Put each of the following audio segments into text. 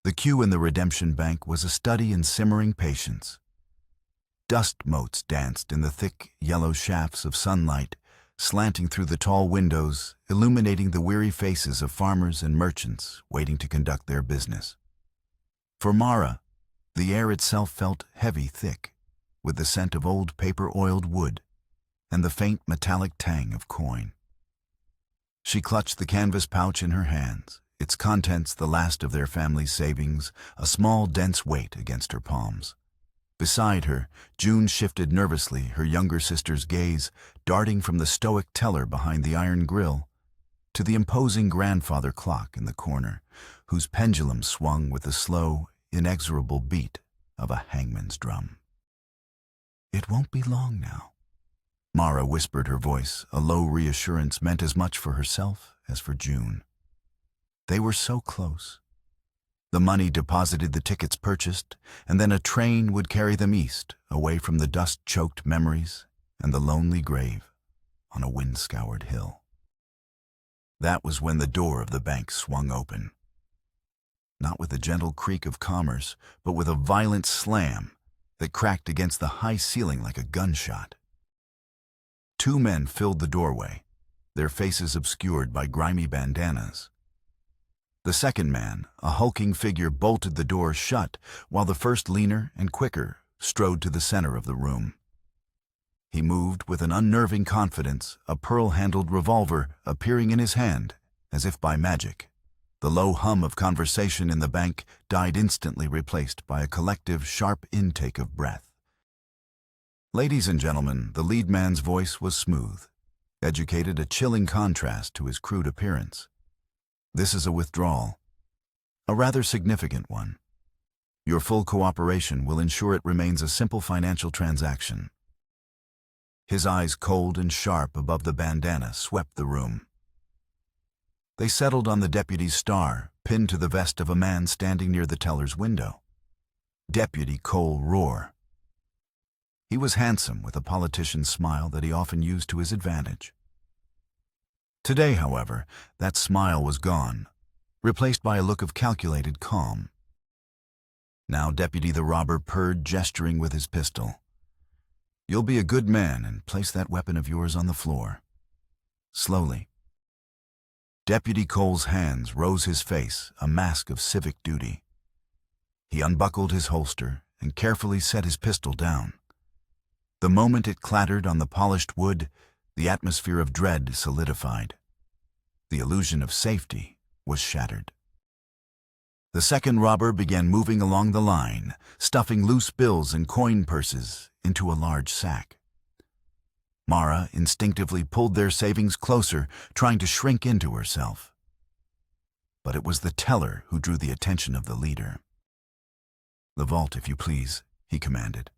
The queue in the redemption bank was a study in simmering patience. Dust motes danced in the thick, yellow shafts of sunlight, slanting through the tall windows, illuminating the weary faces of farmers and merchants waiting to conduct their business. For Mara, the air itself felt heavy thick, with the scent of old paper-oiled wood and the faint metallic tang of coin. She clutched the canvas pouch in her hands, its contents the last of their family's savings, a small, dense weight against her palms. Beside her, June shifted nervously, her younger sister's gaze darting from the stoic teller behind the iron grill to the imposing grandfather clock in the corner, whose pendulum swung with the slow, inexorable beat of a hangman's drum. "It won't be long now," Mara whispered, her voice a low reassurance meant as much for herself as for June. They were so close. The money deposited, the tickets purchased, and then a train would carry them east, away from the dust-choked memories and the lonely grave on a wind-scoured hill. That was when the door of the bank swung open. Not with a gentle creak of commerce, but with a violent slam that cracked against the high ceiling like a gunshot. Two men filled the doorway, their faces obscured by grimy bandanas. The second man, a hulking figure, bolted the door shut, while the first, leaner and quicker, strode to the center of the room. He moved with an unnerving confidence, a pearl-handled revolver appearing in his hand, as if by magic. The low hum of conversation in the bank died instantly, replaced by a collective, sharp intake of breath. "Ladies and gentlemen," the lead man's voice was smooth, educated, a chilling contrast to his crude appearance. "This is a withdrawal, a rather significant one. Your full cooperation will ensure it remains a simple financial transaction." His eyes, cold and sharp above the bandana, swept the room. They settled on the deputy's star, pinned to the vest of a man standing near the teller's window. Deputy Cole Rohr. He was handsome, with a politician's smile that he often used to his advantage. Today, however, that smile was gone, replaced by a look of calculated calm. Now Deputy the robber purred, gesturing with his pistol. "You'll be a good man and place that weapon of yours on the floor." Slowly. Deputy Cole's hands rose, his face a mask of civic duty. He unbuckled his holster and carefully set his pistol down. The moment it clattered on the polished wood, the atmosphere of dread solidified. The illusion of safety was shattered. The second robber began moving along the line, stuffing loose bills and coin purses into a large sack. Mara instinctively pulled their savings closer, trying to shrink into herself. But it was the teller who drew the attention of the leader. "The vault, if you please," he commanded.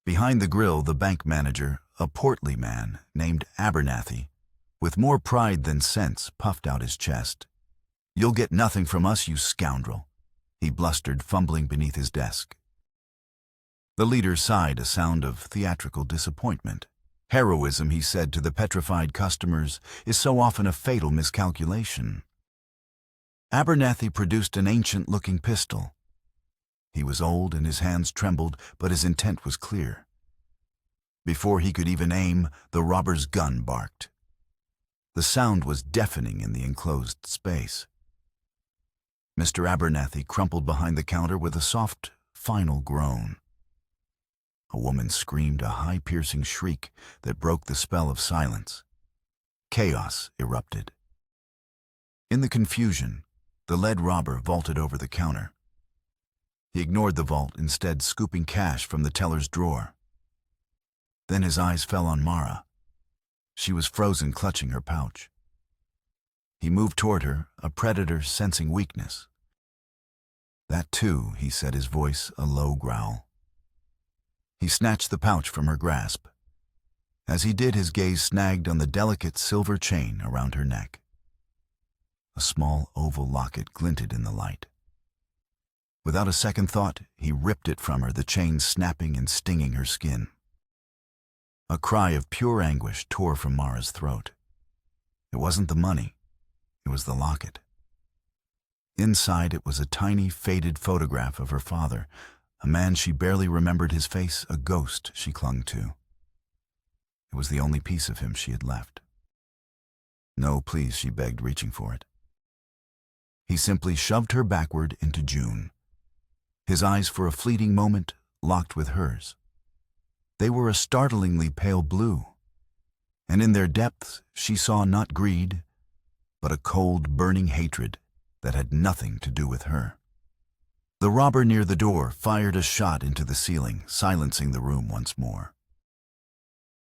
Behind the grill, the bank manager, a portly man named Abernathy, with more pride than sense, puffed out his chest. "You'll get nothing from us, you scoundrel," he blustered, fumbling beneath his desk. The leader sighed, a sound of theatrical disappointment. Heroism, he said to the petrified customers, is so often a fatal miscalculation. Abernathy produced an ancient-looking pistol. He was old and his hands trembled, but his intent was clear. Before he could even aim, the robber's gun barked. The sound was deafening in the enclosed space. Mr. Abernathy crumpled behind the counter with a soft, final groan. A woman screamed, a high-piercing shriek that broke the spell of silence. Chaos erupted. In the confusion, the lead robber vaulted over the counter. He ignored the vault, instead scooping cash from the teller's drawer. Then his eyes fell on Mara. She was frozen, clutching her pouch. He moved toward her, a predator sensing weakness. "That too," he said, his voice a low growl. He snatched the pouch from her grasp. As he did, his gaze snagged on the delicate silver chain around her neck. A small oval locket glinted in the light. Without a second thought, he ripped it from her, the chain snapping and stinging her skin. A cry of pure anguish tore from Mara's throat. It wasn't the money, it was the locket. Inside it was a tiny, faded photograph of her father, a man she barely remembered his face, a ghost she clung to. It was the only piece of him she had left. "No, please," she begged, reaching for it. He simply shoved her backward into June. His eyes for a fleeting moment locked with hers. They were a startlingly pale blue, and in their depths she saw not greed, but a cold, burning hatred that had nothing to do with her. The robber near the door fired a shot into the ceiling, silencing the room once more.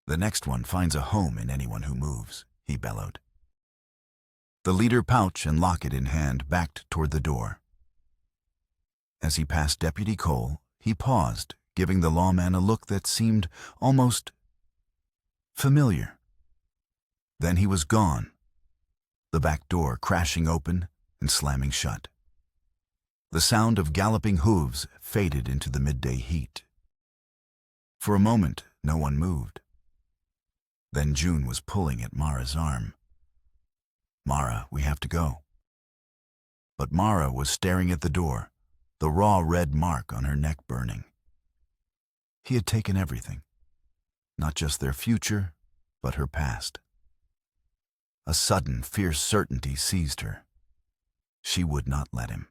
"The next one finds a home in anyone who moves," he bellowed. The leader, pouch and locket in hand, backed toward the door. As he passed Deputy Cole, he paused, giving the lawman a look that seemed almost familiar. Then he was gone, the back door crashing open and slamming shut. The sound of galloping hooves faded into the midday heat. For a moment, no one moved. Then June was pulling at Mara's arm. "Mara, we have to go." But Mara was staring at the door, the raw red mark on her neck burning. He had taken everything, not just their future, but her past. A sudden, fierce certainty seized her. She would not let him.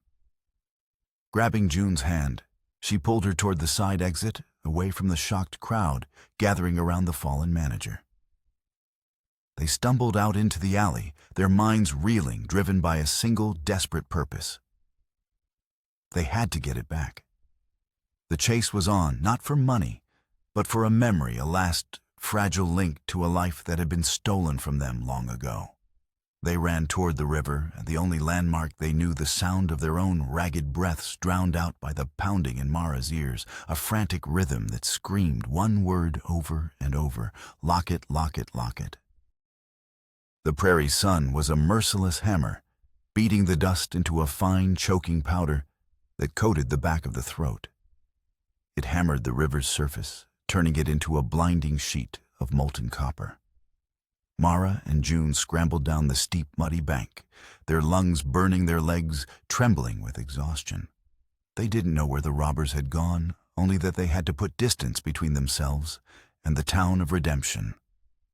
Grabbing June's hand, she pulled her toward the side exit, away from the shocked crowd gathering around the fallen manager. They stumbled out into the alley, their minds reeling, driven by a single desperate purpose. They had to get it back. The chase was on, not for money, but for a memory, a last fragile link to a life that had been stolen from them long ago. They ran toward the river, the only landmark they knew, the sound of their own ragged breaths drowned out by the pounding in Mara's ears, a frantic rhythm that screamed one word over and over: "Locket, locket, locket." The prairie sun was a merciless hammer, beating the dust into a fine, choking powder that coated the back of the throat. It hammered the river's surface, turning it into a blinding sheet of molten copper. Mara and June scrambled down the steep, muddy bank, their lungs burning, their legs trembling with exhaustion. They didn't know where the robbers had gone, only that they had to put distance between themselves and the town of redemption.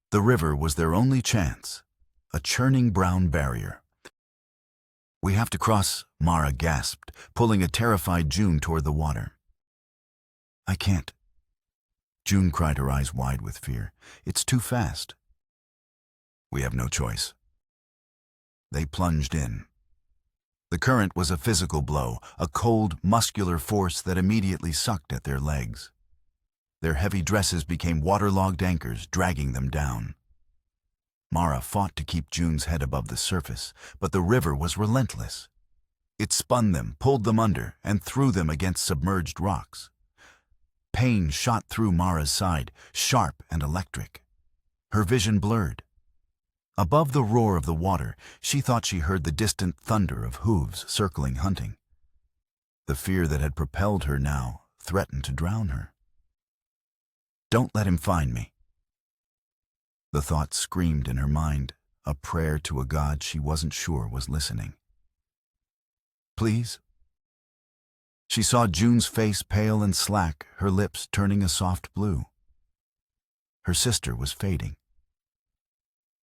The river was their only chance, a churning brown barrier. "We have to cross," Mara gasped, pulling a terrified June toward the water. "I can't." June cried, her eyes wide with fear. "It's too fast." "We have no choice." They plunged in. The current was a physical blow, a cold, muscular force that immediately sucked at their legs. Their heavy dresses became waterlogged anchors, dragging them down. Mara fought to keep June's head above the surface, but the river was relentless. It spun them, pulled them under, and threw them against submerged rocks. Pain shot through Mara's side, sharp and electric. Her vision blurred. Above the roar of the water, she thought she heard the distant thunder of hooves circling, hunting. The fear that had propelled her now threatened to drown her. "Don't let him find me." The thought screamed in her mind, a prayer to a God she wasn't sure was listening. "Please?" She saw June's face pale and slack, her lips turning a soft blue. Her sister was fading.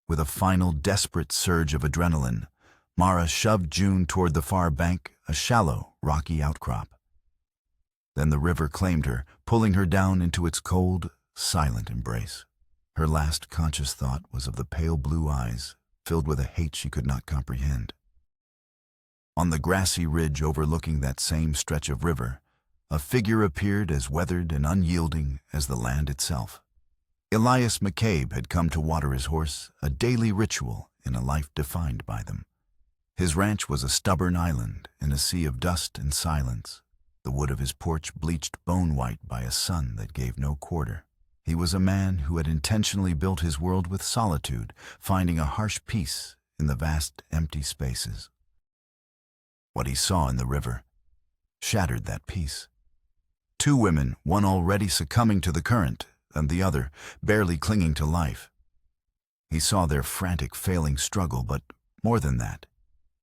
With a final desperate surge of adrenaline, Mara shoved June toward the far bank, a shallow, rocky outcrop. Then the river claimed her, pulling her down into its cold, silent embrace. Her last conscious thought was of the pale blue eyes, filled with a hate she could not comprehend. On the grassy ridge overlooking that same stretch of river, a figure appeared as weathered and unyielding as the land itself. Elias McCabe had come to water his horse, a daily ritual in a life defined by them. His ranch was a stubborn island in a sea of dust and silence, the wood of his porch bleached bone-white by a sun that gave no quarter. He was a man who had intentionally built his world with solitude, finding a harsh peace in the vast, empty spaces. What he saw in the river shattered that peace. Two women, one already succumbing to the current, and the other barely clinging to life. He saw their frantic, failing struggle, but more than that,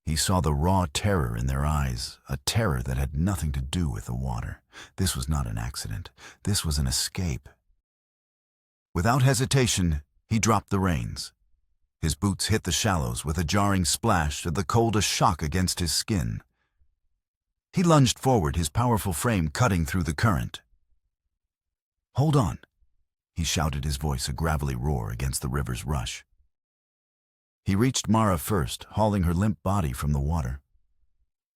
He saw the raw terror in their eyes, a terror that had nothing to do with the water. This was not an accident. This was an escape. Without hesitation, he dropped the reins. His boots hit the shallows with a jarring splash, the cold a shock against his skin. He lunged forward, his powerful frame cutting through the current. "Hold on," he shouted, his voice a gravelly roar against the river's rush. He reached Mara first, hauling her limp body from the water.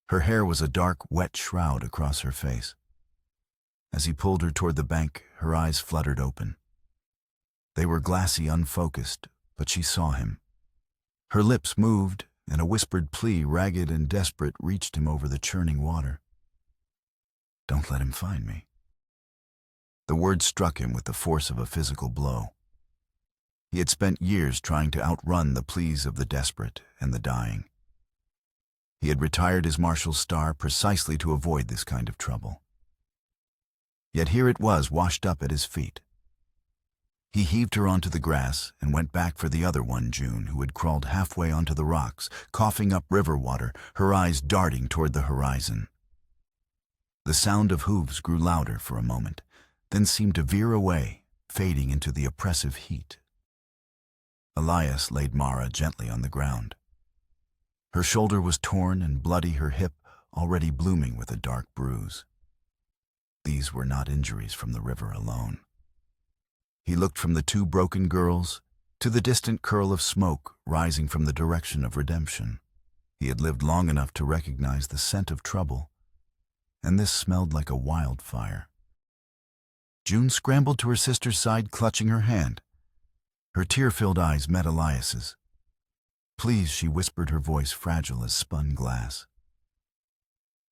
Her hair was a dark, wet shroud across her face. As he pulled her toward the bank, her eyes fluttered open. They were glassy, unfocused, but she saw him. Her lips moved, and a whispered plea, ragged and desperate, reached him over the churning water. "Don't let him find me." The word struck him with the force of a physical blow. He had spent years trying to outrun the pleas of the desperate and the dying. He had retired his marshal's star precisely to avoid this kind of trouble. Yet here it was, washed up at his feet. He heaved her onto the grass and went back for the other one, June, who had crawled halfway onto the rocks, coughing up river water, her eyes darting toward the horizon. The sound of hooves grew louder for a moment, then seemed to veer away, fading into the oppressive heat. Elias laid Mara gently on the ground. Her shoulder was torn and bloody, her hip already blooming with a dark bruise. These were not injuries from the river alone. He looked from the two broken girls to the distant curl of smoke rising from the direction of redemption. He had lived long enough to recognize the scent of trouble, and this smelled like a wildfire. June scrambled to her sister's side, clutching her hand. Her tear-filled eyes met Elias's. "Please," she whispered, her voice fragile as spun glass.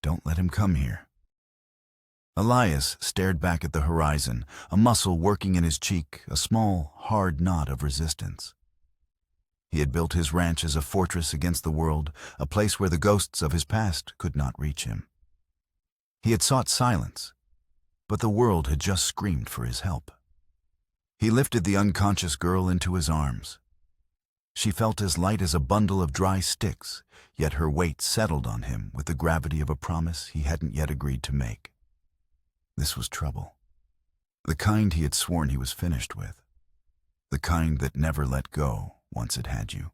"Don't let him come here." Elias stared back at the horizon, a muscle working in his cheek, a small, hard knot of resistance. He had built his ranch as a fortress against the world, a place where the ghosts of his past could not reach him. He had sought silence, but the world had just screamed for his help. He lifted the unconscious girl into his arms. She felt as light as a bundle of dry sticks, yet her weight settled on him with the gravity of a promise he hadn't yet agreed to make. This was trouble. The kind he had sworn he was finished with. The kind that never let go once it had you.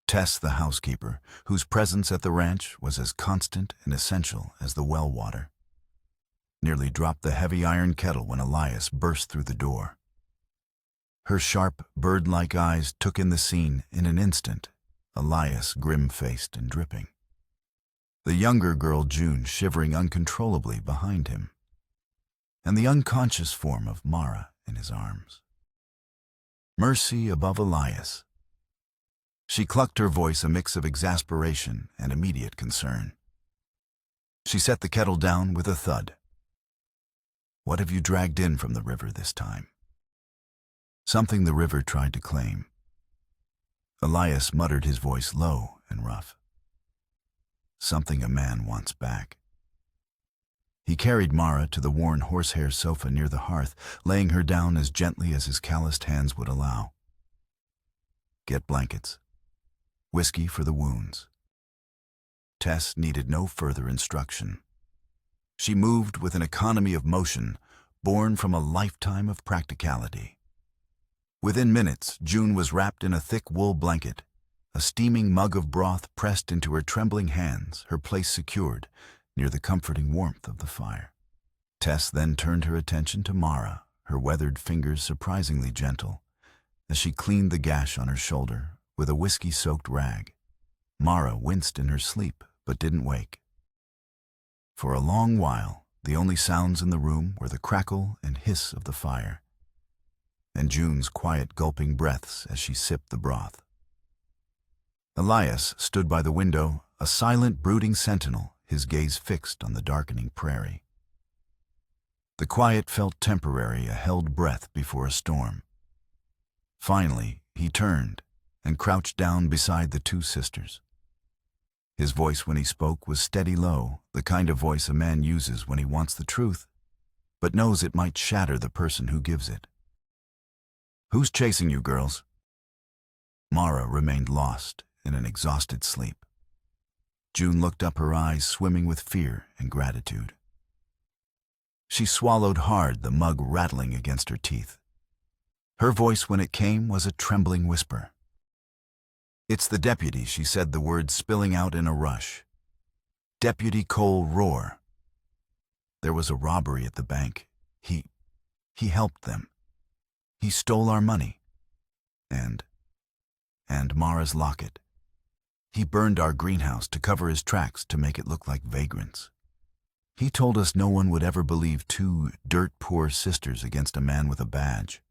Tess, the housekeeper, whose presence at the ranch was as constant and essential as the well water, nearly dropped the heavy iron kettle when Elias burst through the door. Her sharp, bird-like eyes took in the scene in an instant, Elias grim-faced and dripping. The younger girl, June, shivering uncontrollably behind him, and the unconscious form of Mara in his arms. Mercy above Elias. She clucked, her voice a mix of exasperation and immediate concern. She set the kettle down with a thud. "What have you dragged in from the river this time?" "Something the river tried to claim." Elias muttered, his voice low and rough. "Something a man wants back." He carried Mara to the worn horsehair sofa near the hearth, laying her down as gently as his calloused hands would allow. "Get blankets. Whiskey for the wounds." Tess needed no further instruction. She moved with an economy of motion born from a lifetime of practicality. Within minutes, June was wrapped in a thick wool blanket, a steaming mug of broth pressed into her trembling hands, her place secured near the comforting warmth of the fire. Tess then turned her attention to Mara, her weathered fingers surprisingly gentle, as she cleaned the gash on her shoulder with a whiskey-soaked rag. Mara winced in her sleep, but didn't wake. For a long while, the only sounds in the room were the crackle and hiss of the fire, and June's quiet gulping breaths as she sipped the broth. Elias stood by the window, a silent, brooding sentinel, his gaze fixed on the darkening prairie. The quiet felt temporary, a held breath before a storm. Finally, he turned and crouched down beside the two sisters. His voice when he spoke was steady low, the kind of voice a man uses when he wants the truth, but knows it might shatter the person who gives it. "Who's chasing you, girls?" Mara remained lost in an exhausted sleep. June looked up, her eyes swimming with fear and gratitude. She swallowed hard, the mug rattling against her teeth. Her voice, when it came, was a trembling whisper. "It's the deputy," she said, the words spilling out in a rush. "Deputy Cole Rohr. There was a robbery at the bank. He helped them. He stole our money. And Mara's locket. He burned our greenhouse to cover his tracks, to make it look like vagrants. He told us no one would ever believe two dirt-poor sisters against a man with a badge.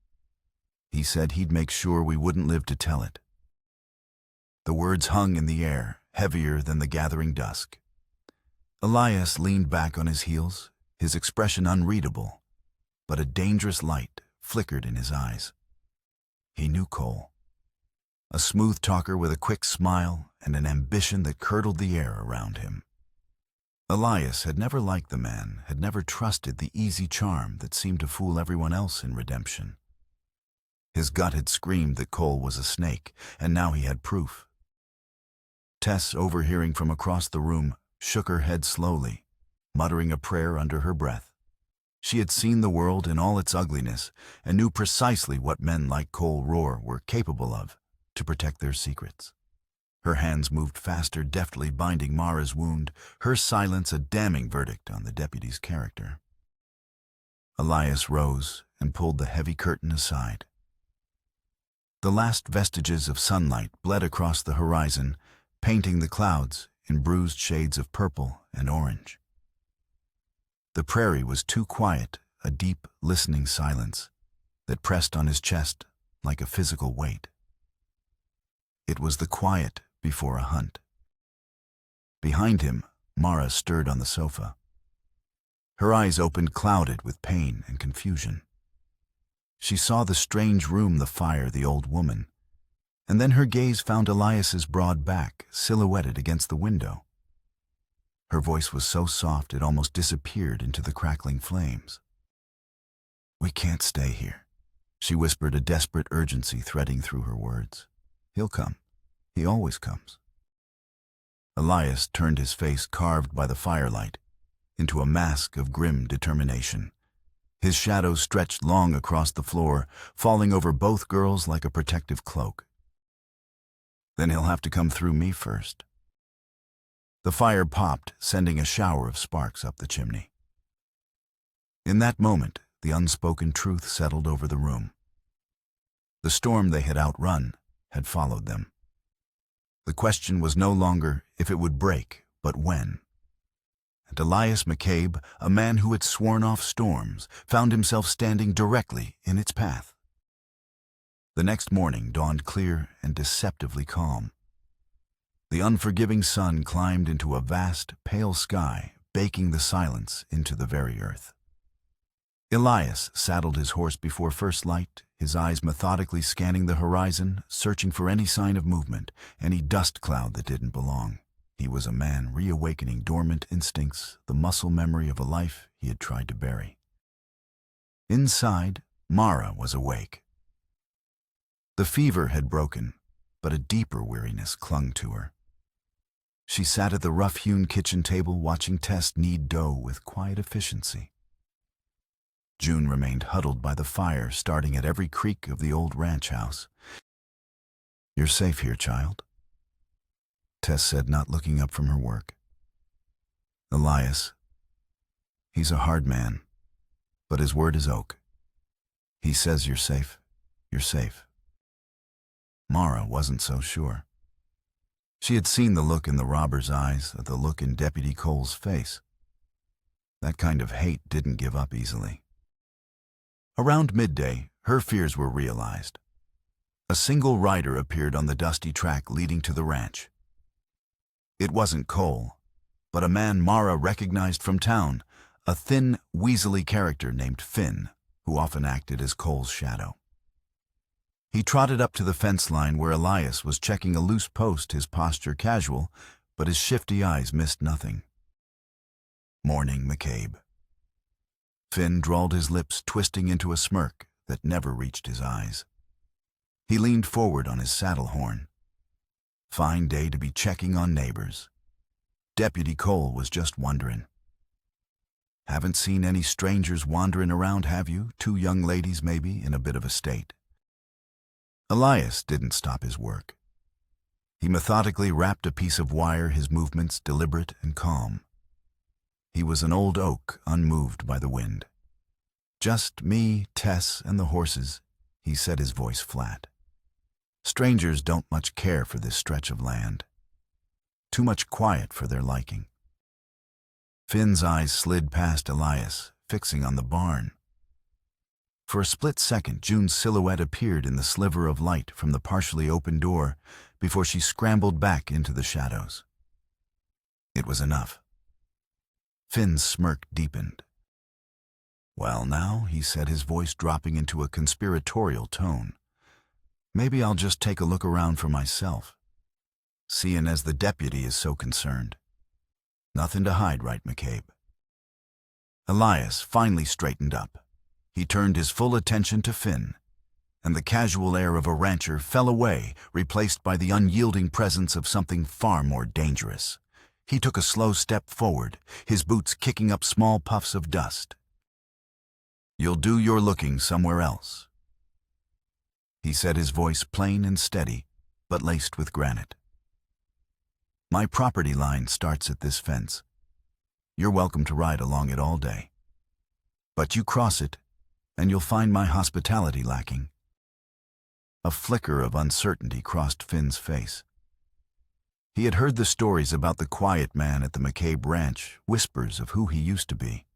He said he'd make sure we wouldn't live to tell it." The words hung in the air, heavier than the gathering dusk. Elias leaned back on his heels, his expression unreadable, but a dangerous light flickered in his eyes. He knew Cole. A smooth talker with a quick smile and an ambition that curdled the air around him. Elias had never liked the man, had never trusted the easy charm that seemed to fool everyone else in redemption. His gut had screamed that Cole was a snake, and now he had proof. Tess, overhearing from across the room, shook her head slowly, muttering a prayer under her breath. She had seen the world in all its ugliness and knew precisely what men like Cole Rohr were capable of to protect their secrets. Her hands moved faster, deftly binding Mara's wound, her silence a damning verdict on the deputy's character. Elias rose and pulled the heavy curtain aside. The last vestiges of sunlight bled across the horizon, painting the clouds in bruised shades of purple and orange. The prairie was too quiet, a deep, listening silence that pressed on his chest like a physical weight. It was the quiet before a hunt. Behind him, Mara stirred on the sofa. Her eyes opened, clouded with pain and confusion. She saw the strange room, the fire, the old woman, and then her gaze found Elias's broad back silhouetted against the window. Her voice was so soft it almost disappeared into the crackling flames. "We can't stay here," she whispered, a desperate urgency threading through her words. "He'll come. He always comes." Elias turned, his face carved by the firelight into a mask of grim determination. His shadow stretched long across the floor, falling over both girls like a protective cloak. "Then he'll have to come through me first." The fire popped, sending a shower of sparks up the chimney. In that moment, the unspoken truth settled over the room. The storm they had outrun had followed them. The question was no longer if it would break, but when. And Elias McCabe, a man who had sworn off storms, found himself standing directly in its path. The next morning dawned clear and deceptively calm. The unforgiving sun climbed into a vast, pale sky, baking the silence into the very earth. Elias saddled his horse before first light, his eyes methodically scanning the horizon, searching for any sign of movement, any dust cloud that didn't belong. He was a man reawakening dormant instincts, the muscle memory of a life he had tried to bury. Inside, Mara was awake. The fever had broken, but a deeper weariness clung to her. She sat at the rough-hewn kitchen table watching Tess knead dough with quiet efficiency. June remained huddled by the fire, starting at every creak of the old ranch house. "You're safe here, child," Tess said, not looking up from her work. "Elias, he's a hard man, but his word is oak. He says you're safe, you're safe." Mara wasn't so sure. She had seen the look in the robber's eyes, the look in Deputy Cole's face. That kind of hate didn't give up easily. Around midday, her fears were realized. A single rider appeared on the dusty track leading to the ranch. It wasn't Cole, but a man Mara recognized from town, a thin, weaselly character named Finn, who often acted as Cole's shadow. He trotted up to the fence line where Elias was checking a loose post, his posture casual, but his shifty eyes missed nothing. "Morning, McCabe." Finn drawled, his lips twisting into a smirk that never reached his eyes. He leaned forward on his saddle horn. "Fine day to be checking on neighbors." Deputy Cole was just wondering. "Haven't seen any strangers wandering around, have you? 2 young ladies, maybe, in a bit of a state." Elias didn't stop his work. He methodically wrapped a piece of wire, his movements deliberate and calm. He was an old oak, unmoved by the wind. "Just me, Tess, and the horses," he said, his voice flat. "Strangers don't much care for this stretch of land. Too much quiet for their liking." Finn's eyes slid past Elias, fixing on the barn. For a split second, June's silhouette appeared in the sliver of light from the partially open door before she scrambled back into the shadows. It was enough. Finn's smirk deepened. "Well now," he said, his voice dropping into a conspiratorial tone, "maybe I'll just take a look around for myself, seeing as the deputy is so concerned. Nothing to hide, right, McCabe?" Elias finally straightened up. He turned his full attention to Finn, and the casual air of a rancher fell away, replaced by the unyielding presence of something far more dangerous. He took a slow step forward, his boots kicking up small puffs of dust. "You'll do your looking somewhere else," he said, his voice plain and steady, but laced with granite. "My property line starts at this fence. You're welcome to ride along it all day. But you cross it, and you'll find my hospitality lacking." A flicker of uncertainty crossed Finn's face. He had heard the stories about the quiet man at the McCabe ranch, whispers of who he used to be.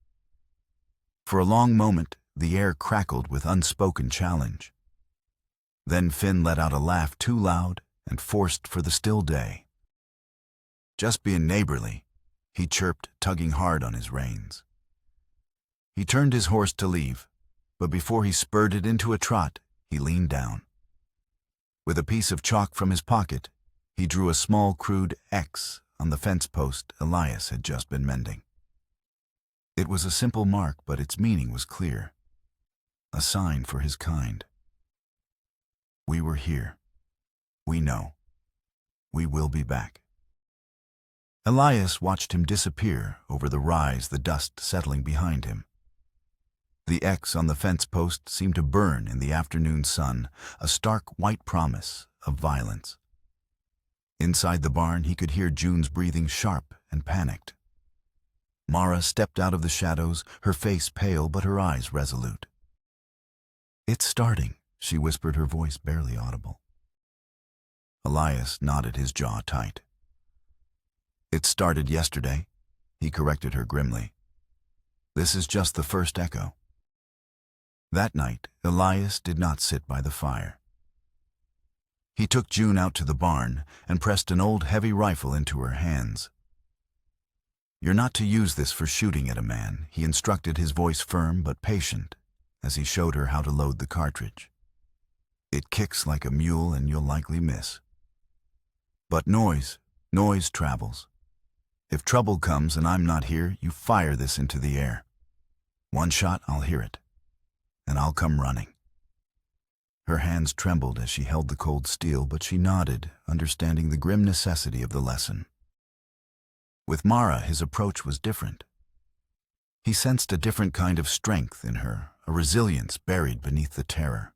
For a long moment, the air crackled with unspoken challenge. Then Finn let out a laugh too loud and forced for the still day. "Just being neighborly," he chirped, tugging hard on his reins. He turned his horse to leave, but before he spurred it into a trot, he leaned down. With a piece of chalk from his pocket, he drew a small crude X on the fence post Elias had just been mending. It was a simple mark, but its meaning was clear. A sign for his kind. We were here. We know. We will be back. Elias watched him disappear over the rise, the dust settling behind him. The X on the fence post seemed to burn in the afternoon sun, a stark white promise of violence. Inside the barn, he could hear June's breathing sharp and panicked. Mara stepped out of the shadows, her face pale but her eyes resolute. "It's starting," she whispered, her voice barely audible. Elias nodded, his jaw tight. "It started yesterday," he corrected her grimly. "This is just the first echo." That night, Elias did not sit by the fire. He took June out to the barn and pressed an old heavy rifle into her hands. "You're not to use this for shooting at a man," he instructed, his voice firm but patient, as he showed her how to load the cartridge. "It kicks like a mule and you'll likely miss. But noise travels. If trouble comes and I'm not here, you fire this into the air. One shot, I'll hear it, and I'll come running." Her hands trembled as she held the cold steel, but she nodded, understanding the grim necessity of the lesson. With Mara, his approach was different. He sensed a different kind of strength in her, a resilience buried beneath the terror.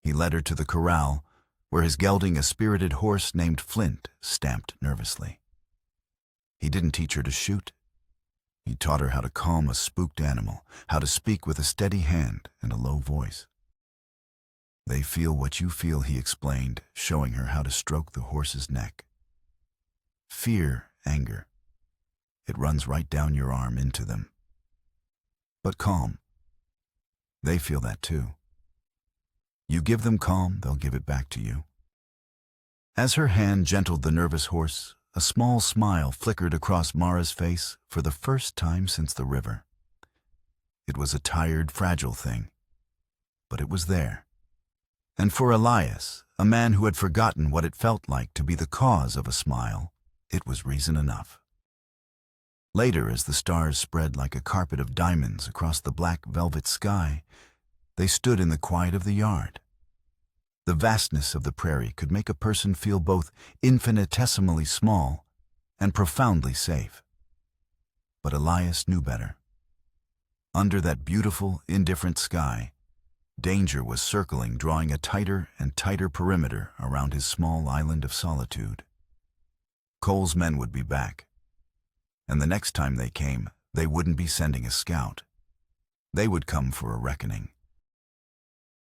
He led her to the corral, where his gelding, a spirited horse named Flint, stamped nervously. He didn't teach her to shoot. He taught her how to calm a spooked animal, how to speak with a steady hand and a low voice. "They feel what you feel," he explained, showing her how to stroke the horse's neck. "Fear, anger. It runs right down your arm into them. But calm. They feel that too. You give them calm, they'll give it back to you." As her hand gentled the nervous horse, a small smile flickered across Mara's face for the first time since the river. It was a tired, fragile thing, but it was there. And for Elias, a man who had forgotten what it felt like to be the cause of a smile, it was reason enough. Later, as the stars spread like a carpet of diamonds across the black velvet sky, they stood in the quiet of the yard. The vastness of the prairie could make a person feel both infinitesimally small and profoundly safe. But Elias knew better. Under that beautiful, indifferent sky, danger was circling, drawing a tighter and tighter perimeter around his small island of solitude. Cole's men would be back, and the next time they came, they wouldn't be sending a scout. They would come for a reckoning.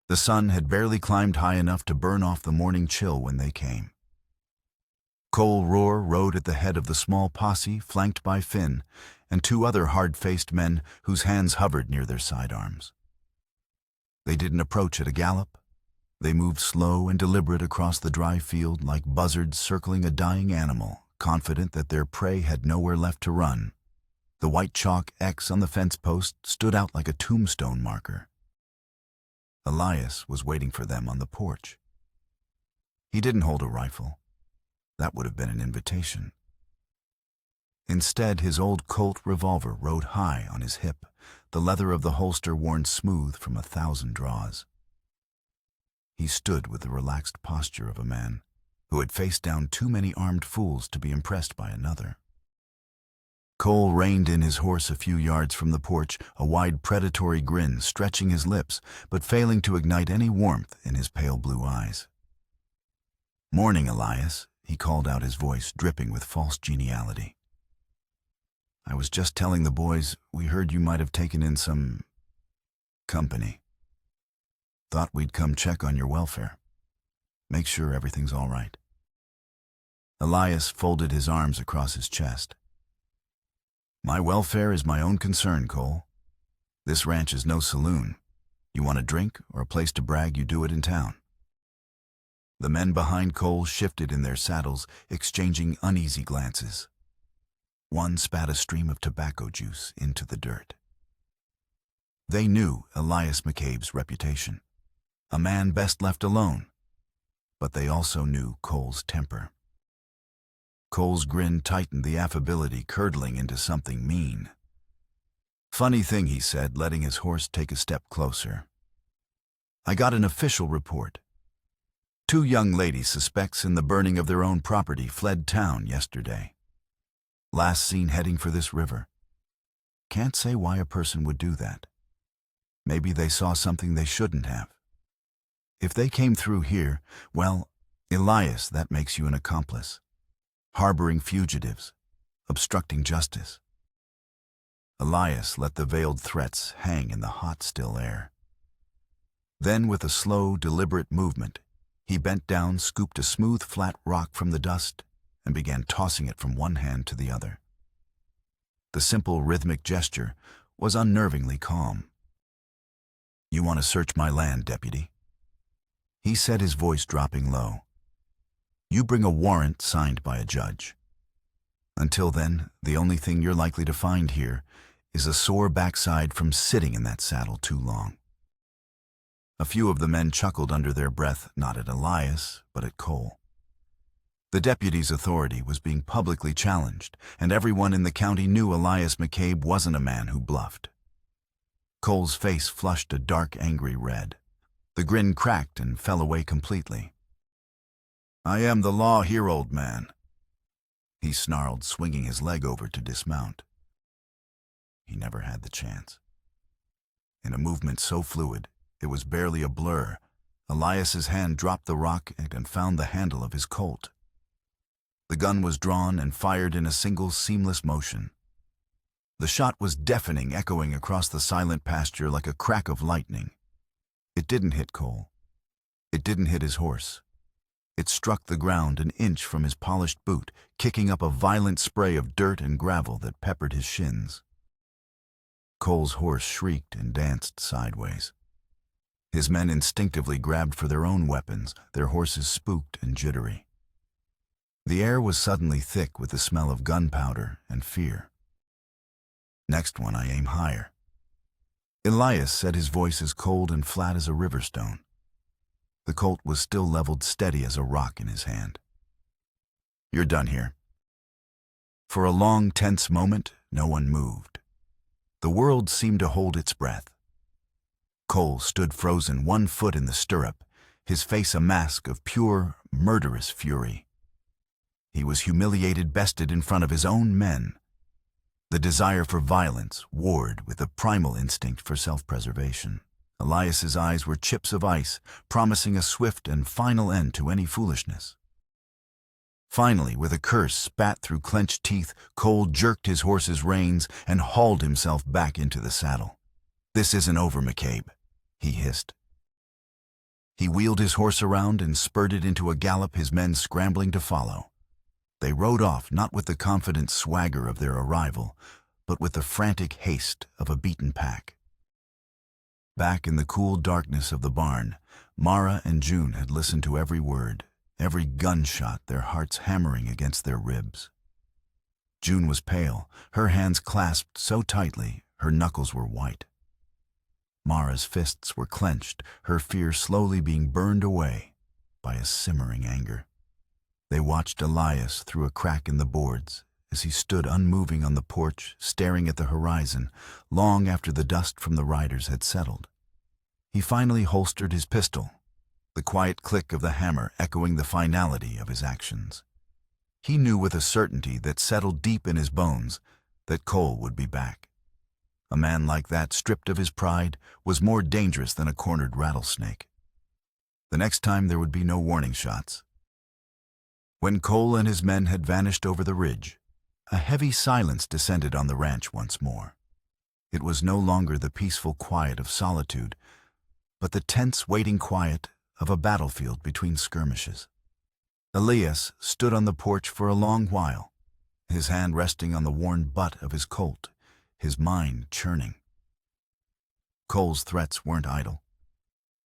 The sun had barely climbed high enough to burn off the morning chill when they came. Cole Rohr rode at the head of the small posse, flanked by Finn and two other hard-faced men whose hands hovered near their sidearms. They didn't approach at a gallop. They moved slow and deliberate across the dry field like buzzards circling a dying animal, confident that their prey had nowhere left to run. The white chalk X on the fence post stood out like a tombstone marker. Elias was waiting for them on the porch. He didn't hold a rifle. That would have been an invitation. Instead, his old Colt revolver rode high on his hip, the leather of the holster worn smooth from 1,000 draws. He stood with the relaxed posture of a man who had faced down too many armed fools to be impressed by another. Cole reined in his horse a few yards from the porch, a wide predatory grin stretching his lips, but failing to ignite any warmth in his pale blue eyes. "Morning, Elias," he called out, his voice dripping with false geniality. "I was just telling the boys we heard you might have taken in some company. Thought we'd come check on your welfare. Make sure everything's all right." Elias folded his arms across his chest. "My welfare is my own concern, Cole. This ranch is no saloon. You want a drink or a place to brag, you do it in town." The men behind Cole shifted in their saddles, exchanging uneasy glances. One spat a stream of tobacco juice into the dirt. They knew Elias McCabe's reputation, a man best left alone, but they also knew Cole's temper. Cole's grin tightened, the affability curdling into something mean. "Funny thing," he said, letting his horse take a step closer. "I got an official report. 2 young ladies suspects in the burning of their own property fled town yesterday. Last seen heading for this river. Can't say why a person would do that. Maybe they saw something they shouldn't have. If they came through here, well, Elias, that makes you an accomplice. Harboring fugitives, obstructing justice." Elias let the veiled threats hang in the hot, still air. Then, with a slow, deliberate movement, he bent down, scooped a smooth, flat rock from the dust, and began tossing it from one hand to the other. The simple, rhythmic gesture was unnervingly calm. "You want to search my land, deputy?" he said, his voice dropping low. "You bring a warrant signed by a judge. Until then, the only thing you're likely to find here is a sore backside from sitting in that saddle too long." A few of the men chuckled under their breath, not at Elias, but at Cole. The deputy's authority was being publicly challenged, and everyone in the county knew Elias McCabe wasn't a man who bluffed. Cole's face flushed a dark, angry red. The grin cracked and fell away completely. "I am the law here, old man," he snarled, swinging his leg over to dismount. He never had the chance. In a movement so fluid, it was barely a blur, Elias's hand dropped the rock and found the handle of his Colt. The gun was drawn and fired in a single, seamless motion. The shot was deafening, echoing across the silent pasture like a crack of lightning. It didn't hit Cole. It didn't hit his horse. It struck the ground an inch from his polished boot, kicking up a violent spray of dirt and gravel that peppered his shins. Cole's horse shrieked and danced sideways. His men instinctively grabbed for their own weapons, their horses spooked and jittery. The air was suddenly thick with the smell of gunpowder and fear. "Next one, I aim higher." Elias said, his voice as cold and flat as a river stone. The Colt was still leveled steady as a rock in his hand. "You're done here." For a long, tense moment, no one moved. The world seemed to hold its breath. Cole stood frozen, one foot in the stirrup, his face a mask of pure, murderous fury. He was humiliated, bested in front of his own men. The desire for violence warred with the primal instinct for self-preservation. Elias's eyes were chips of ice, promising a swift and final end to any foolishness. Finally, with a curse spat through clenched teeth, Cole jerked his horse's reins and hauled himself back into the saddle. "This isn't over, McCabe," he hissed. He wheeled his horse around and spurted into a gallop, his men scrambling to follow. They rode off not with the confident swagger of their arrival, but with the frantic haste of a beaten pack. Back in the cool darkness of the barn, Mara and June had listened to every word, every gunshot, their hearts hammering against their ribs. June was pale, her hands clasped so tightly her knuckles were white. Mara's fists were clenched, her fear slowly being burned away by a simmering anger. They watched Elias through a crack in the boards as he stood unmoving on the porch, staring at the horizon, long after the dust from the riders had settled. He finally holstered his pistol, the quiet click of the hammer echoing the finality of his actions. He knew with a certainty that settled deep in his bones that Cole would be back. A man like that, stripped of his pride, was more dangerous than a cornered rattlesnake. The next time there would be no warning shots. When Cole and his men had vanished over the ridge, a heavy silence descended on the ranch once more. It was no longer the peaceful quiet of solitude, but the tense, waiting quiet of a battlefield between skirmishes. Elias stood on the porch for a long while, his hand resting on the worn butt of his Colt, his mind churning. Cole's threats weren't idle.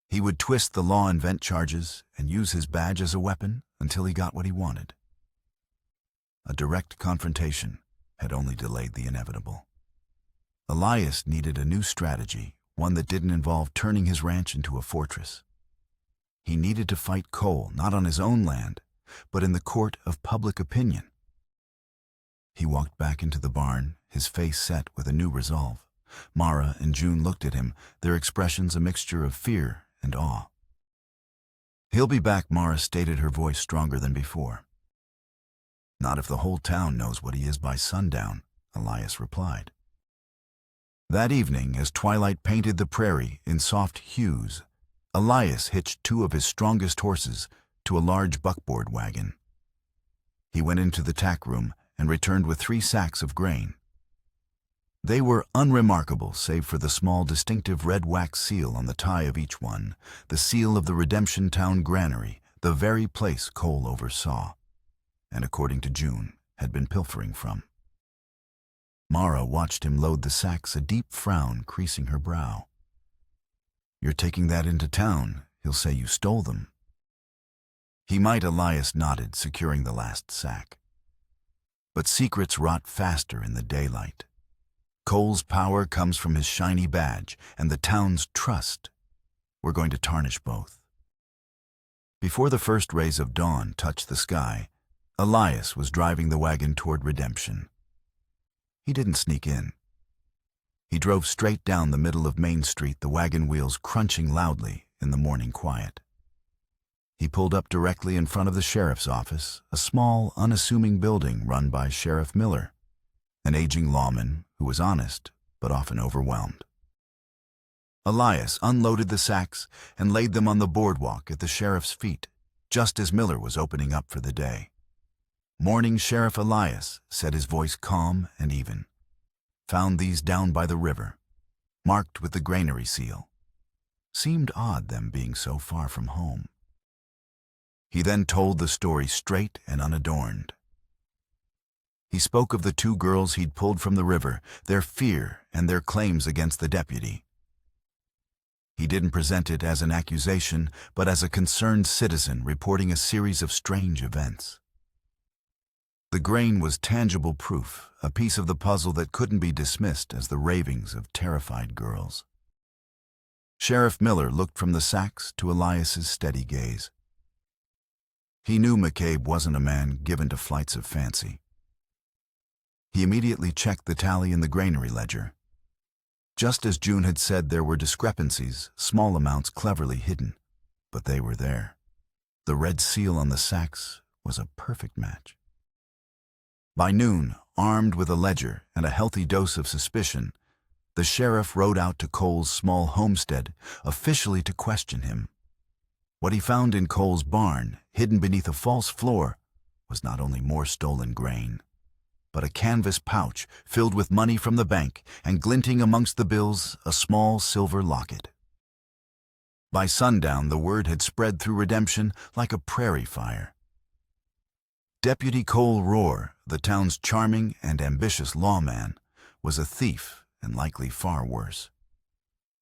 He would twist the law and vent charges and use his badge as a weapon until he got what he wanted. A direct confrontation had only delayed the inevitable. Elias needed a new strategy, one that didn't involve turning his ranch into a fortress. He needed to fight Cole not on his own land, but in the court of public opinion. He walked back into the barn, his face set with a new resolve. Mara and June looked at him, their expressions a mixture of fear and awe. "He'll be back," Mara stated, her voice stronger than before. "Not if the whole town knows what he is by sundown," Elias replied. That evening, as twilight painted the prairie in soft hues, Elias hitched two of his strongest horses to a large buckboard wagon. He went into the tack room and returned with 3 sacks of grain. They were unremarkable save for the small distinctive red wax seal on the tie of each one, the seal of the Redemption Town granary, the very place Cole oversaw, and according to June, had been pilfering from. Mara watched him load the sacks, a deep frown creasing her brow. "You're taking that into town. He'll say you stole them." He might, Elias nodded, securing the last sack. But secrets rot faster in the daylight. Cole's power comes from his shiny badge and the town's trust. We're going to tarnish both. Before the first rays of dawn touched the sky, Elias was driving the wagon toward Redemption. He didn't sneak in. He drove straight down the middle of Main Street, the wagon wheels crunching loudly in the morning quiet. He pulled up directly in front of the sheriff's office, a small, unassuming building run by Sheriff Miller, an aging lawman who was honest but often overwhelmed. Elias unloaded the sacks and laid them on the boardwalk at the sheriff's feet, just as Miller was opening up for the day. "Morning, Sheriff Elias," said his voice calm and even. "Found these down by the river, marked with the granary seal. Seemed odd them being so far from home." He then told the story straight and unadorned. He spoke of the 2 girls he'd pulled from the river, their fear and their claims against the deputy. He didn't present it as an accusation, but as a concerned citizen reporting a series of strange events. The grain was tangible proof, a piece of the puzzle that couldn't be dismissed as the ravings of terrified girls. Sheriff Miller looked from the sacks to Elias's steady gaze. He knew McCabe wasn't a man given to flights of fancy. He immediately checked the tally in the granary ledger. Just as June had said, there were discrepancies, small amounts cleverly hidden, but they were there. The red seal on the sacks was a perfect match. By noon, armed with a ledger and a healthy dose of suspicion, the sheriff rode out to Cole's small homestead, officially to question him. What he found in Cole's barn, hidden beneath a false floor, was not only more stolen grain, but a canvas pouch filled with money from the bank, and glinting amongst the bills a small silver locket. By sundown, the word had spread through Redemption like a prairie fire. Deputy Cole Rohr, the town's charming and ambitious lawman, was a thief and likely far worse.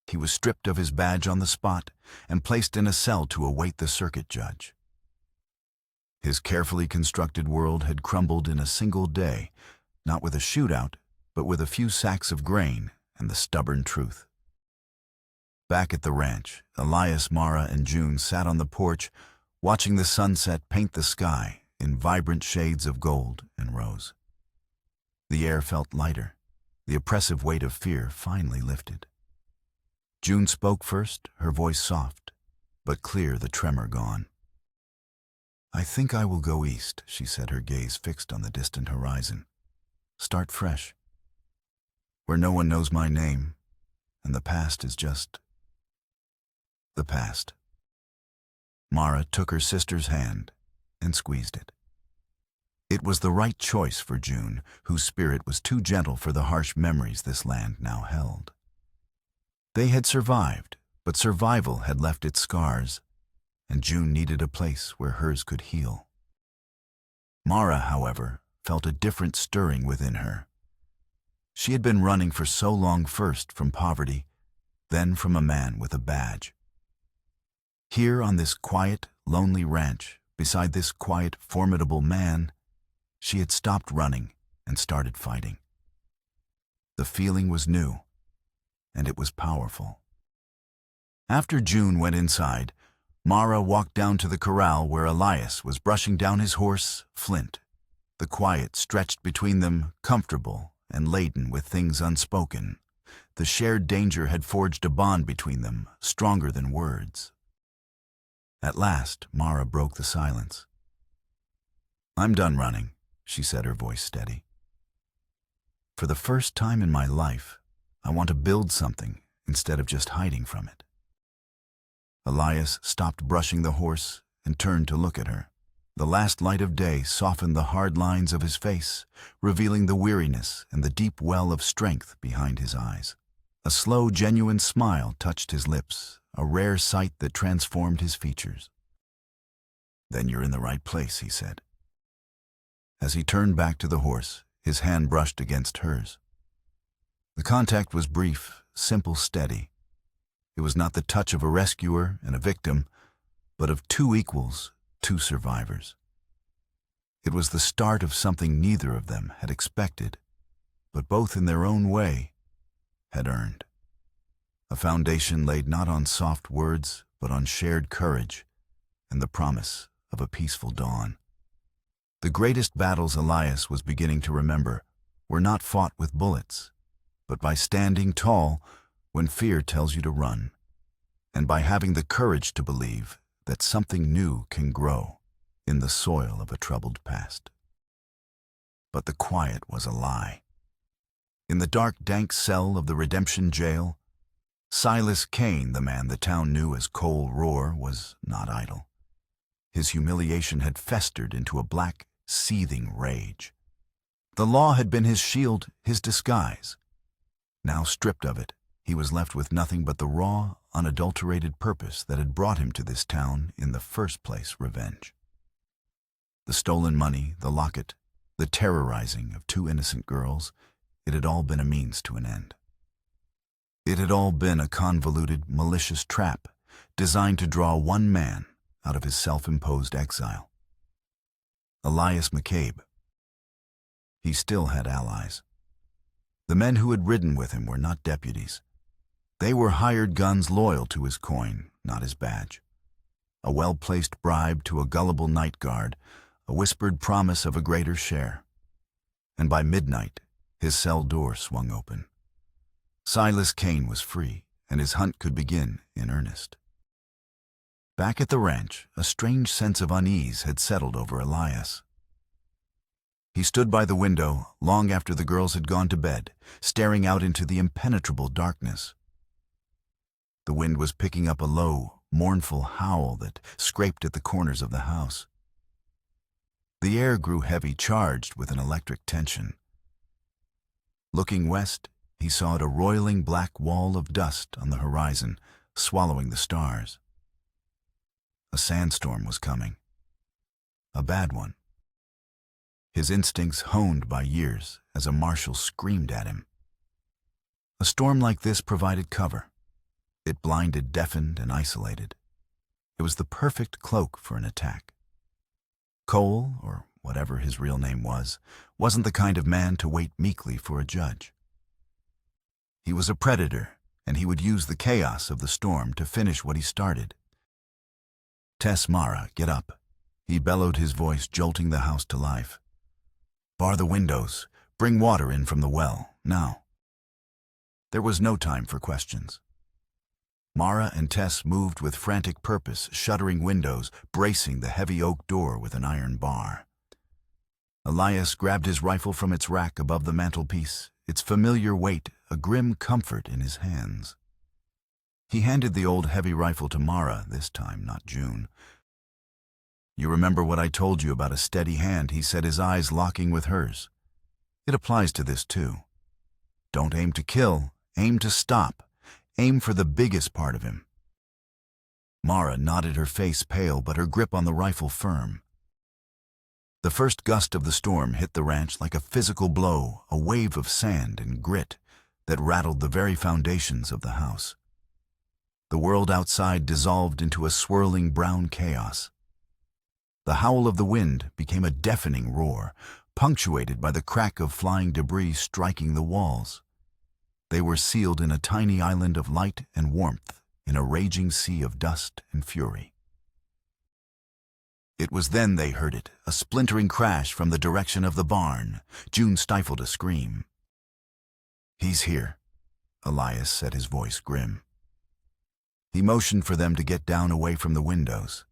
He was stripped of his badge on the spot and placed in a cell to await the circuit judge. His carefully constructed world had crumbled in a single day, not with a shootout, but with a few sacks of grain and the stubborn truth. Back at the ranch, Elias, Mara, and June sat on the porch, watching the sunset paint the sky in vibrant shades of gold and rose. The air felt lighter. The oppressive weight of fear finally lifted. June spoke first, her voice soft, but clear, the tremor gone. "I think I will go east," she said, her gaze fixed on the distant horizon. "Start fresh, where no one knows my name, and the past is just the past." Mara took her sister's hand and squeezed it. It was the right choice for June, whose spirit was too gentle for the harsh memories this land now held. They had survived, but survival had left its scars, and June needed a place where hers could heal. Mara, however, felt a different stirring within her. She had been running for so long, first from poverty, then from a man with a badge. Here on this quiet, lonely ranch, beside this quiet, formidable man, she had stopped running and started fighting. The feeling was new, and it was powerful. After June went inside, Mara walked down to the corral where Elias was brushing down his horse, Flint. The quiet stretched between them, comfortable and laden with things unspoken. The shared danger had forged a bond between them, stronger than words. At last, Mara broke the silence. "I'm done running," she said, her voice steady. "For the first time in my life, I want to build something instead of just hiding from it." Elias stopped brushing the horse and turned to look at her. The last light of day softened the hard lines of his face, revealing the weariness and the deep well of strength behind his eyes. A slow, genuine smile touched his lips, a rare sight that transformed his features. "Then you're in the right place," he said. As he turned back to the horse, his hand brushed against hers. The contact was brief, simple, steady. It was not the touch of a rescuer and a victim, but of two equals, two survivors. It was the start of something neither of them had expected, but both in their own way had earned. A foundation laid not on soft words, but on shared courage and the promise of a peaceful dawn. The greatest battles Elias was beginning to remember were not fought with bullets, but by standing tall when fear tells you to run, and by having the courage to believe that something new can grow in the soil of a troubled past. But the quiet was a lie. In the dark, dank cell of the Redemption jail, Silas Kane, the man the town knew as Cole Rohr, was not idle. His humiliation had festered into a black, seething rage. The law had been his shield, his disguise. Now stripped of it, he was left with nothing but the raw, unadulterated purpose that had brought him to this town in the first place: revenge. The stolen money, the locket, the terrorizing of two innocent girls, it had all been a means to an end. It had all been a convoluted, malicious trap designed to draw one man out of his self-imposed exile. Elias McCabe. He still had allies. The men who had ridden with him were not deputies. They were hired guns loyal to his coin, not his badge. A well-placed bribe to a gullible night guard, a whispered promise of a greater share. And by midnight, his cell door swung open. Silas Kane was free, and his hunt could begin in earnest. Back at the ranch, a strange sense of unease had settled over Elias. He stood by the window long after the girls had gone to bed, staring out into the impenetrable darkness. The wind was picking up a low, mournful howl that scraped at the corners of the house. The air grew heavy, charged with an electric tension. Looking west, he saw a roiling black wall of dust on the horizon, swallowing the stars. A sandstorm was coming. A bad one. His instincts honed by years as a marshal screamed at him. A storm like this provided cover. It blinded, deafened, and isolated. It was the perfect cloak for an attack. Cole, or whatever his real name was, wasn't the kind of man to wait meekly for a judge. He was a predator, and he would use the chaos of the storm to finish what he started. "Tess, Mara, get up," he bellowed, his voice jolting the house to life. "Bar the windows. Bring water in from the well, now." There was no time for questions. Mara and Tess moved with frantic purpose, shuttering windows, bracing the heavy oak door with an iron bar. Elias grabbed his rifle from its rack above the mantelpiece, its familiar weight a grim comfort in his hands. He handed the old heavy rifle to Mara, this time, not June. "You remember what I told you about a steady hand?" he said, his eyes locking with hers. "It applies to this, too. Don't aim to kill, aim to stop. Aim for the biggest part of him." Mara nodded, her face pale, but her grip on the rifle firm. The first gust of the storm hit the ranch like a physical blow, a wave of sand and grit that rattled the very foundations of the house. The world outside dissolved into a swirling brown chaos. The howl of the wind became a deafening roar, punctuated by the crack of flying debris striking the walls. They were sealed in a tiny island of light and warmth in a raging sea of dust and fury. It was then they heard it, a splintering crash from the direction of the barn. June stifled a scream. "He's here," Elias said, his voice grim. He motioned for them to get down away from the windows.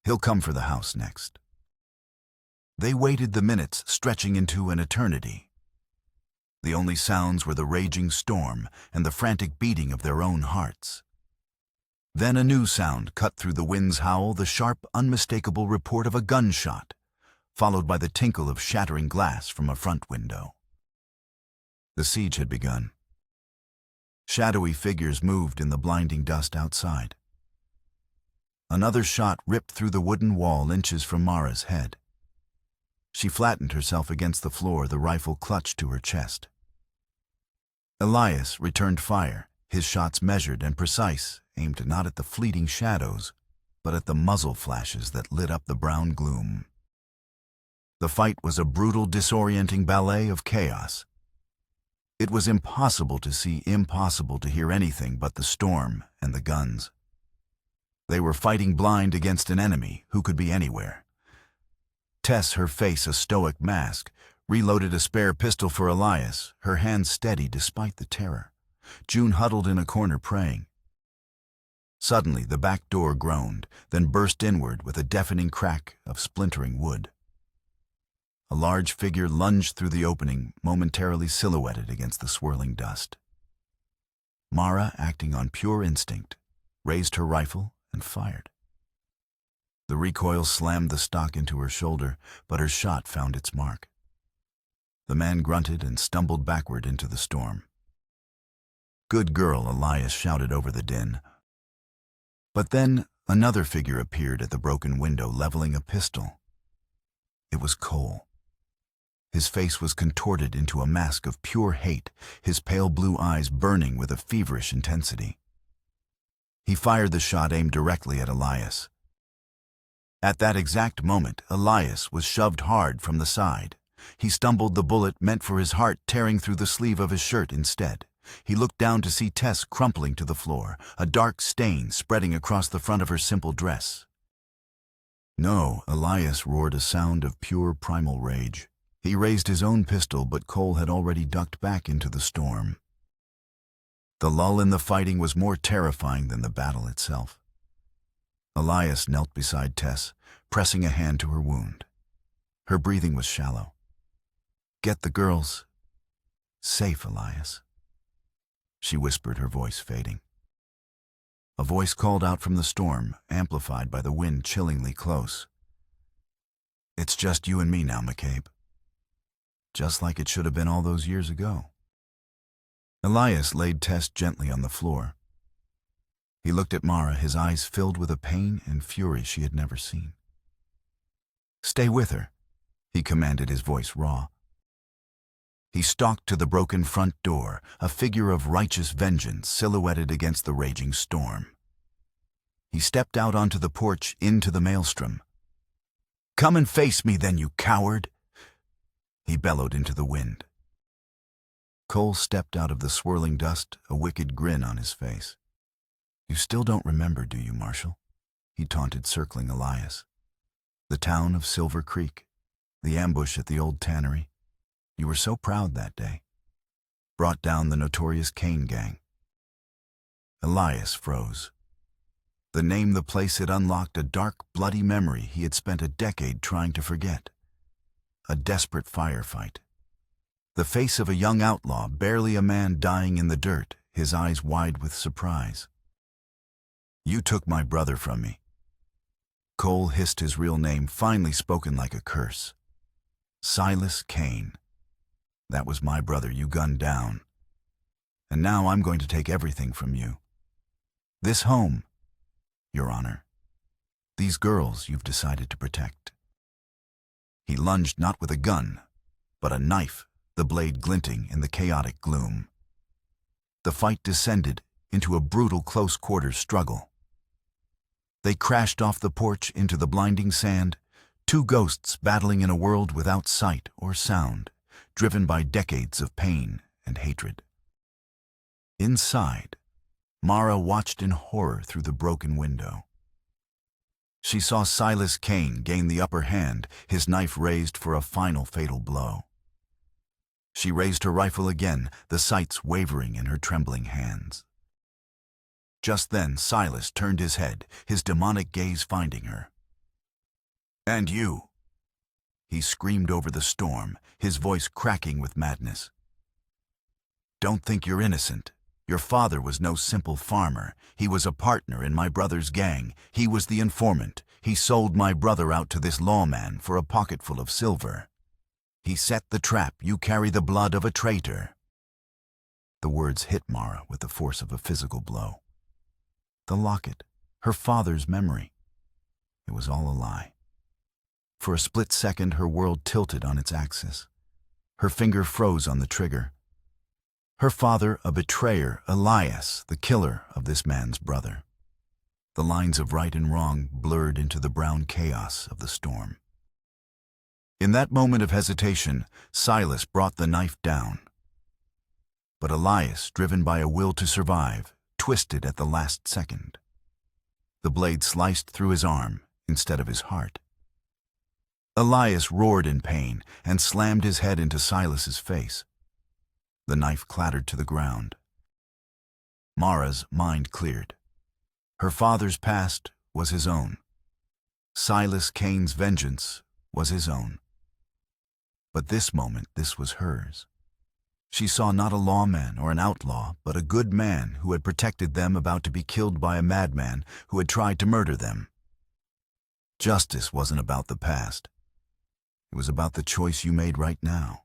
"He'll come for the house next." They waited, the minutes stretching into an eternity. The only sounds were the raging storm and the frantic beating of their own hearts. Then a new sound cut through the wind's howl, the sharp, unmistakable report of a gunshot, followed by the tinkle of shattering glass from a front window. The siege had begun. Shadowy figures moved in the blinding dust outside. Another shot ripped through the wooden wall inches from Mara's head. She flattened herself against the floor, the rifle clutched to her chest. Elias returned fire, his shots measured and precise, aimed not at the fleeting shadows, but at the muzzle flashes that lit up the brown gloom. The fight was a brutal, disorienting ballet of chaos. It was impossible to see, impossible to hear anything but the storm and the guns. They were fighting blind against an enemy who could be anywhere. Tess, her face a stoic mask, reloaded a spare pistol for Elias, her hands steady despite the terror. June huddled in a corner praying. Suddenly the back door groaned, then burst inward with a deafening crack of splintering wood. A large figure lunged through the opening, momentarily silhouetted against the swirling dust. Mara, acting on pure instinct, raised her rifle and fired. The recoil slammed the stock into her shoulder, but her shot found its mark. The man grunted and stumbled backward into the storm. "Good girl," Elias shouted over the din. But then another figure appeared at the broken window, leveling a pistol. It was Cole. His face was contorted into a mask of pure hate, his pale blue eyes burning with a feverish intensity. He fired the shot aimed directly at Elias. At that exact moment, Elias was shoved hard from the side. He stumbled, the bullet meant for his heart tearing through the sleeve of his shirt instead. He looked down to see Tess crumpling to the floor, a dark stain spreading across the front of her simple dress. "No," Elias roared, a sound of pure primal rage. He raised his own pistol, but Cole had already ducked back into the storm. The lull in the fighting was more terrifying than the battle itself. Elias knelt beside Tess, pressing a hand to her wound. Her breathing was shallow. Get the girls safe, Elias, she whispered, her voice fading. A voice called out from the storm, amplified by the wind chillingly close. It's just you and me now, McCabe. Just like it should have been all those years ago. Elias laid Tess gently on the floor. He looked at Mara, his eyes filled with a pain and fury she had never seen. Stay with her, he commanded, his voice raw. He stalked to the broken front door, a figure of righteous vengeance silhouetted against the raging storm. He stepped out onto the porch, into the maelstrom. Come and face me then, you coward, he bellowed into the wind. Cole stepped out of the swirling dust, a wicked grin on his face. You still don't remember, do you, Marshal? He taunted, circling Elias. The town of Silver Creek, the ambush at the old tannery. You were so proud that day. Brought down the notorious Kane gang. Elias froze. The name the place had unlocked a dark, bloody memory he had spent a decade trying to forget. A desperate firefight. The face of a young outlaw, barely a man, dying in the dirt, his eyes wide with surprise. You took my brother from me. Cole hissed, his real name finally spoken like a curse. Silas Kane. That was my brother you gunned down. And now I'm going to take everything from you. This home, Your Honor. These girls you've decided to protect. He lunged not with a gun, but a knife, the blade glinting in the chaotic gloom. The fight descended into a brutal close-quarters struggle. They crashed off the porch into the blinding sand, two ghosts battling in a world without sight or sound, driven by decades of pain and hatred. Inside, Mara watched in horror through the broken window. She saw Silas Kane gain the upper hand, his knife raised for a final fatal blow. She raised her rifle again, the sights wavering in her trembling hands. Just then, Silas turned his head, his demonic gaze finding her. And you, he screamed over the storm, his voice cracking with madness. Don't think you're innocent. Your father was no simple farmer. He was a partner in my brother's gang. He was the informant. He sold my brother out to this lawman for a pocketful of silver. He set the trap. You carry the blood of a traitor. The words hit Mara with the force of a physical blow. The locket, her father's memory. It was all a lie. For a split second, her world tilted on its axis. Her finger froze on the trigger. Her father, a betrayer, Elias, the killer of this man's brother. The lines of right and wrong blurred into the brown chaos of the storm. In that moment of hesitation, Silas brought the knife down. But Elias, driven by a will to survive, twisted at the last second. The blade sliced through his arm instead of his heart. Elias roared in pain and slammed his head into Silas's face. The knife clattered to the ground. Mara's mind cleared. Her father's past was his own. Silas Kane's vengeance was his own. But this moment, this was hers. She saw not a lawman or an outlaw, but a good man who had protected them, about to be killed by a madman who had tried to murder them. Justice wasn't about the past. It was about the choice you made right now.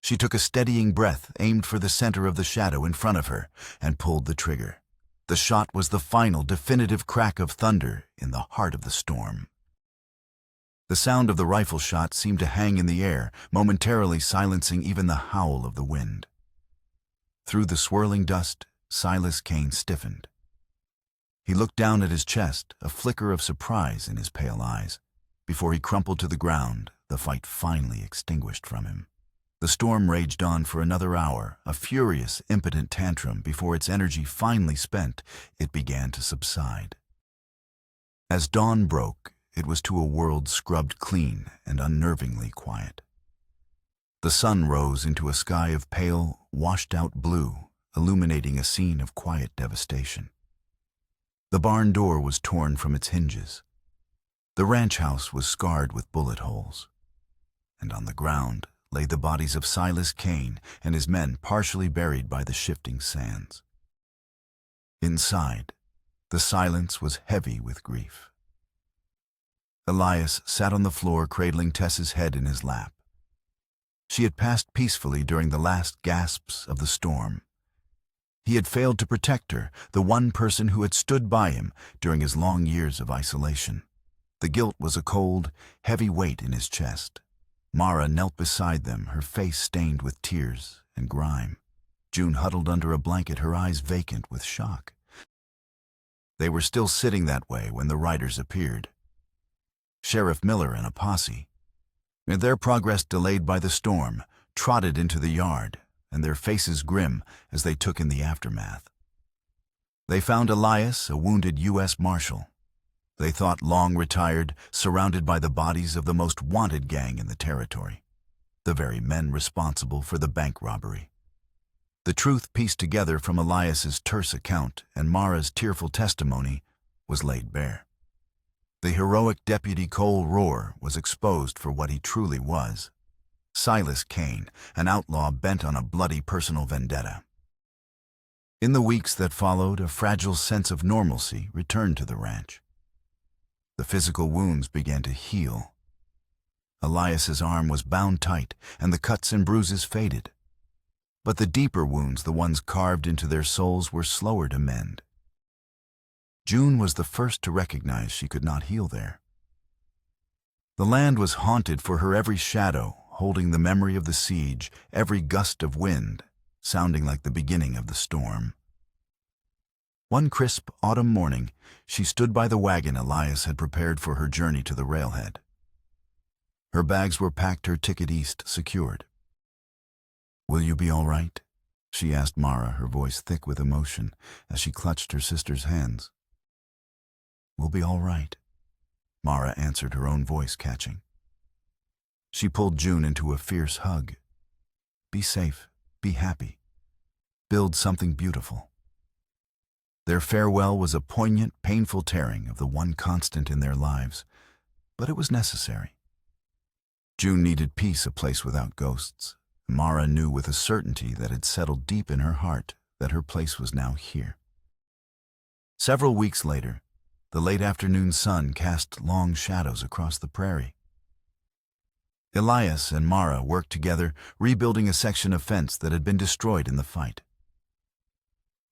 She took a steadying breath, aimed for the center of the shadow in front of her, and pulled the trigger. The shot was the final, definitive crack of thunder in the heart of the storm. The sound of the rifle shot seemed to hang in the air, momentarily silencing even the howl of the wind. Through the swirling dust, Silas Kane stiffened. He looked down at his chest, a flicker of surprise in his pale eyes. Before he crumpled to the ground, the fight finally extinguished from him. The storm raged on for another hour, a furious, impotent tantrum. Before its energy finally spent, it began to subside. As dawn broke, it was to a world scrubbed clean and unnervingly quiet. The sun rose into a sky of pale, washed-out blue, illuminating a scene of quiet devastation. The barn door was torn from its hinges. The ranch house was scarred with bullet holes. And on the ground lay the bodies of Silas Kane and his men partially buried by the shifting sands. Inside, the silence was heavy with grief. Elias sat on the floor cradling Tess's head in his lap. She had passed peacefully during the last gasps of the storm. He had failed to protect her, the one person who had stood by him during his long years of isolation. The guilt was a cold, heavy weight in his chest. Mara knelt beside them, her face stained with tears and grime. June huddled under a blanket, her eyes vacant with shock. They were still sitting that way when the riders appeared. Sheriff Miller and a posse. Their progress delayed by the storm, trotted into the yard, and their faces grim as they took in the aftermath. They found Elias, a wounded U.S. Marshal. They thought long retired, surrounded by the bodies of the most wanted gang in the territory, the very men responsible for the bank robbery. The truth pieced together from Elias's terse account and Mara's tearful testimony was laid bare. The heroic Deputy Cole Rohr was exposed for what he truly was: Silas Kane, an outlaw bent on a bloody personal vendetta. In the weeks that followed, a fragile sense of normalcy returned to the ranch. The physical wounds began to heal. Elias's arm was bound tight, and the cuts and bruises faded. But the deeper wounds, the ones carved into their souls, were slower to mend. June was the first to recognize she could not heal there. The land was haunted for her every shadow, holding the memory of the siege, every gust of wind, sounding like the beginning of the storm. One crisp autumn morning, she stood by the wagon Elias had prepared for her journey to the railhead. Her bags were packed, her ticket east secured. "Will you be all right?" she asked Mara, her voice thick with emotion, as she clutched her sister's hands. "We'll be all right," Mara answered, her own voice catching. She pulled June into a fierce hug. "Be safe, be happy. Build something beautiful." Their farewell was a poignant, painful tearing of the one constant in their lives, but it was necessary. June needed peace, a place without ghosts. Mara knew with a certainty that had settled deep in her heart that her place was now here. Several weeks later, the late afternoon sun cast long shadows across the prairie. Elias and Mara worked together, rebuilding a section of fence that had been destroyed in the fight.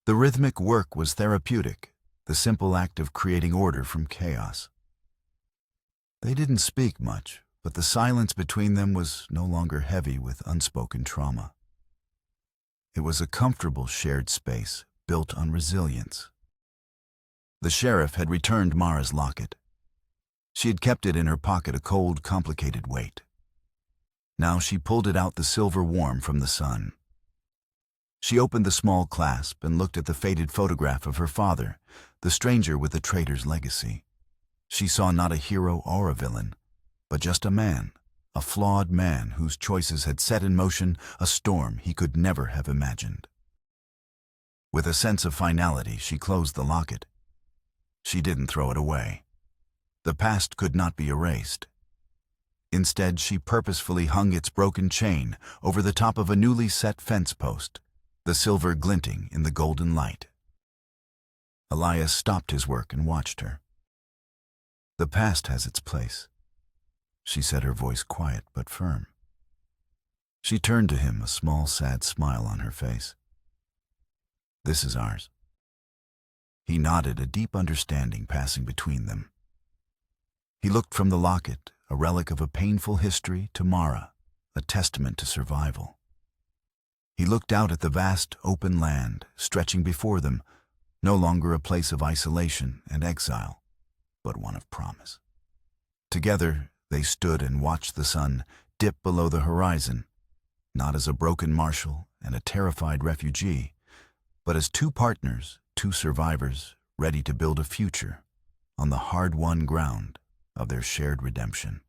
The rhythmic work was therapeutic, the simple act of creating order from chaos. They didn't speak much, but the silence between them was no longer heavy with unspoken trauma. It was a comfortable shared space built on resilience. The sheriff had returned Mara's locket. She had kept it in her pocket, a cold, complicated weight. Now she pulled it out, the silver warm from the sun. She opened the small clasp and looked at the faded photograph of her father, the stranger with the traitor's legacy. She saw not a hero or a villain, but just a man, a flawed man whose choices had set in motion a storm he could never have imagined. With a sense of finality, she closed the locket. She didn't throw it away. The past could not be erased. Instead, she purposefully hung its broken chain over the top of a newly set fence post, the silver glinting in the golden light. Elias stopped his work and watched her. "The past has its place," she said, her voice quiet but firm. She turned to him, a small, sad smile on her face. "This is ours." He nodded, a deep understanding passing between them. He looked from the locket, a relic of a painful history, to Mara, a testament to survival. He looked out at the vast, open land, stretching before them, no longer a place of isolation and exile, but one of promise. Together, they stood and watched the sun dip below the horizon, not as a broken marshal and a terrified refugee, but as two partners, two survivors, ready to build a future on the hard-won ground of their shared redemption.